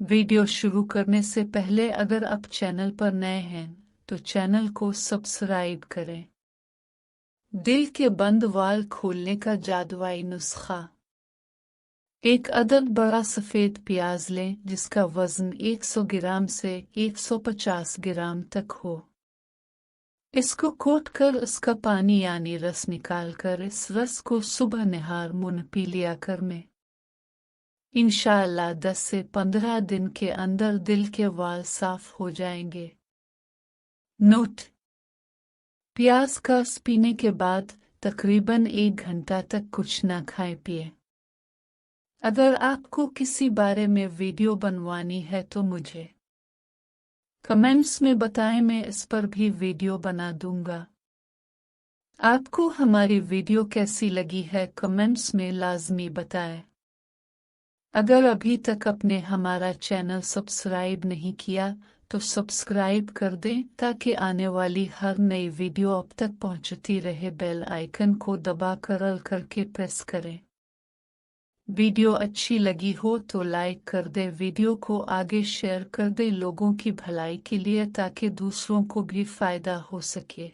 Video शुरू करने से पहले अगर आप चैनल पर नए हैं तो चैनल को सब्सक्राइब करें। दिल के बंद वाल्व खोलने का जादुई नुस्खा। एक अदद बड़ा सफ़ेद प्याज लें जिसका वज़न 100 ग्राम से 150 ग्राम तक हो। इसको कोट कर उसका पानी यानी रस निकालकर इस रस को सुबह निहार मुंह पी लिया कर में इंशाअल्लाह 10 से 15 दिन के अंदर दिल के वाल साफ हो जाएंगे। नोट: प्याज का रस पीने के बाद तकरीबन 1 घंटा तक कुछ ना खाएं पिए। अगर आपको किसी बारे में वीडियो बनवानी है तो मुझे कमेंट्स में बताएं, मैं इस पर भी वीडियो बना दूंगा। आपको हमारी वीडियो कैसी लगी है कमेंट्स में लाजमी बताएं। अगर अभी तक आपने हमारा चैनल सब्सक्राइब नहीं किया तो सब्सक्राइब कर दें ताकि आने वाली हर नई वीडियो अब तक पहुंचती रहे। बेल आइकन को दबाकर ऑल करके प्रेस करें। वीडियो अच्छी लगी हो तो लाइक कर दें, वीडियो को आगे शेयर कर दें लोगों की भलाई के लिए ताकि दूसरों को भी फायदा हो सके।